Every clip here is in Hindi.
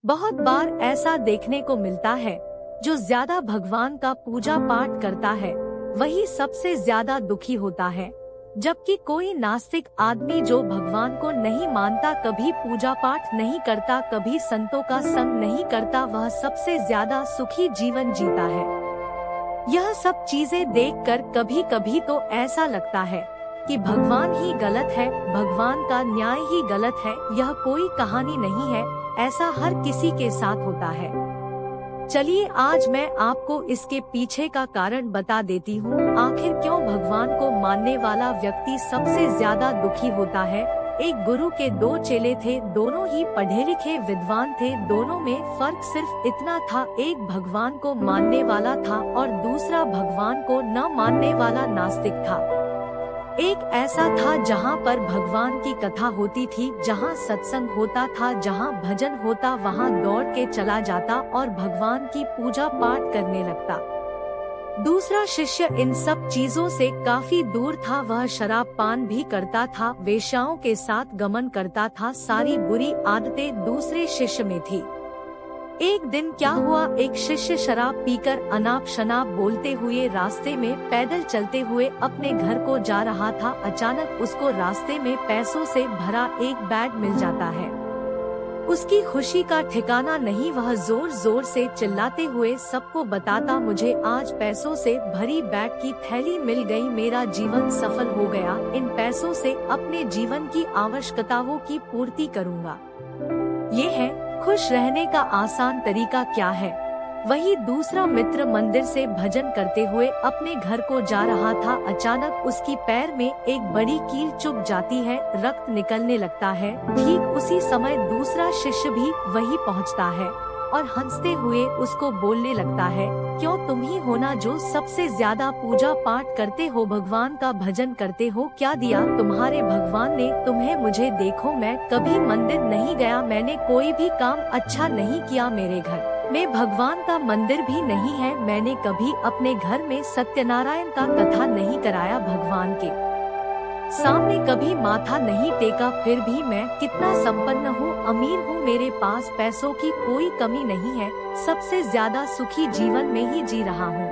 बहुत बार ऐसा देखने को मिलता है, जो ज्यादा भगवान का पूजा पाठ करता है वही सबसे ज्यादा दुखी होता है, जबकि कोई नास्तिक आदमी जो भगवान को नहीं मानता, कभी पूजा पाठ नहीं करता, कभी संतों का संग नहीं करता, वह सबसे ज्यादा सुखी जीवन जीता है। यह सब चीजें देखकर कभी कभी तो ऐसा लगता है कि भगवान ही गलत है, भगवान का न्याय ही गलत है। यह कोई कहानी नहीं है, ऐसा हर किसी के साथ होता है। चलिए आज मैं आपको इसके पीछे का कारण बता देती हूँ। आखिर क्यों भगवान को मानने वाला व्यक्ति सबसे ज्यादा दुखी होता है। एक गुरु के दो चेले थे, दोनों ही पढ़े लिखे विद्वान थे। दोनों में फर्क सिर्फ इतना था, एक भगवान को मानने वाला था और दूसरा भगवान को न मानने वाला नास्तिक था। एक ऐसा था जहाँ पर भगवान की कथा होती थी, जहाँ सत्संग होता था, जहाँ भजन होता, वहाँ दौड़ के चला जाता और भगवान की पूजा पाठ करने लगता। दूसरा शिष्य इन सब चीजों से काफी दूर था, वह शराब पान भी करता था, वेश्याओं के साथ गमन करता था, सारी बुरी आदतें दूसरे शिष्य में थी। एक दिन क्या हुआ, एक शिष्य शराब पीकर अनाप शनाप बोलते हुए रास्ते में पैदल चलते हुए अपने घर को जा रहा था। अचानक उसको रास्ते में पैसों से भरा एक बैग मिल जाता है। उसकी खुशी का ठिकाना नहीं, वह जोर जोर से चिल्लाते हुए सबको बताता, मुझे आज पैसों से भरी बैग की थैली मिल गई, मेरा जीवन सफल हो गया, इन पैसों से अपने जीवन की आवश्यकताओं की पूर्ति करूँगा। ये है खुश रहने का आसान तरीका। क्या है? वही दूसरा मित्र मंदिर से भजन करते हुए अपने घर को जा रहा था। अचानक उसकी पैर में एक बड़ी कील चुभ जाती है, रक्त निकलने लगता है। ठीक उसी समय दूसरा शिष्य भी वही पहुंचता है और हंसते हुए उसको बोलने लगता है, क्यों तुम ही हो ना जो सबसे ज्यादा पूजा पाठ करते हो, भगवान का भजन करते हो, क्या दिया तुम्हारे भगवान ने तुम्हें, मुझे देखो मैं कभी मंदिर नहीं गया, मैंने कोई भी काम अच्छा नहीं किया, मेरे घर में भगवान का मंदिर भी नहीं है, मैंने कभी अपने घर में सत्यनारायण का कथा नहीं कराया, भगवान के सामने कभी माथा नहीं टेका, फिर भी मैं कितना संपन्न हूँ, अमीर हूँ, मेरे पास पैसों की कोई कमी नहीं है, सबसे ज्यादा सुखी जीवन में ही जी रहा हूँ।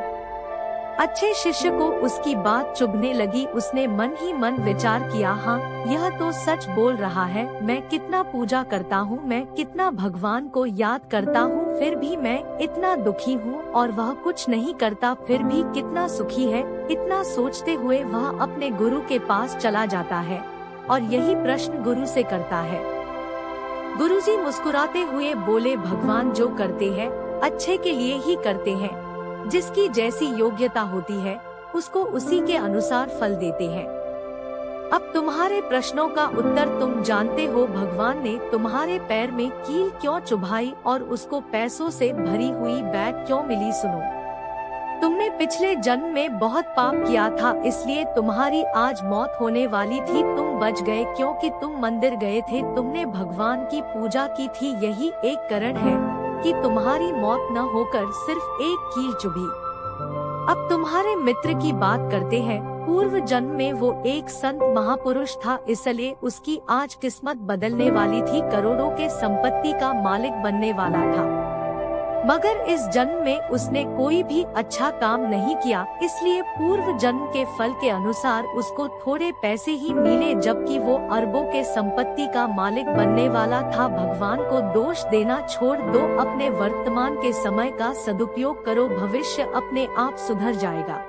अच्छे शिष्य को उसकी बात चुभने लगी, उसने मन ही मन विचार किया, हाँ यह तो सच बोल रहा है, मैं कितना पूजा करता हूँ, मैं कितना भगवान को याद करता हूँ, फिर भी मैं इतना दुखी हूँ, और वह कुछ नहीं करता फिर भी कितना सुखी है। इतना सोचते हुए वह अपने गुरु के पास चला जाता है और यही प्रश्न गुरु से करता है। गुरुजी मुस्कुराते हुए बोले, भगवान जो करते हैं अच्छे के लिए ही करते हैं, जिसकी जैसी योग्यता होती है उसको उसी के अनुसार फल देते हैं। अब तुम्हारे प्रश्नों का उत्तर तुम जानते हो, भगवान ने तुम्हारे पैर में कील क्यों चुभाई और उसको पैसों से भरी हुई बैग क्यों मिली। सुनो, तुमने पिछले जन्म में बहुत पाप किया था, इसलिए तुम्हारी आज मौत होने वाली थी, तुम बच गए क्योंकि तुम मंदिर गए थे, तुमने भगवान की पूजा की थी, यही एक कारण है कि तुम्हारी मौत न होकर सिर्फ एक कील चुभी। अब तुम्हारे मित्र की बात करते हैं। पूर्व जन्म में वो एक संत महापुरुष था, इसलिए उसकी आज किस्मत बदलने वाली थी, करोड़ों के संपत्ति का मालिक बनने वाला था, मगर इस जन्म में उसने कोई भी अच्छा काम नहीं किया, इसलिए पूर्व जन्म के फल के अनुसार उसको थोड़े पैसे ही मिले, जबकि वो अरबों के संपत्ति का मालिक बनने वाला था। भगवान को दोष देना छोड़ दो, अपने वर्तमान के समय का सदुपयोग करो, भविष्य अपने आप सुधर जाएगा।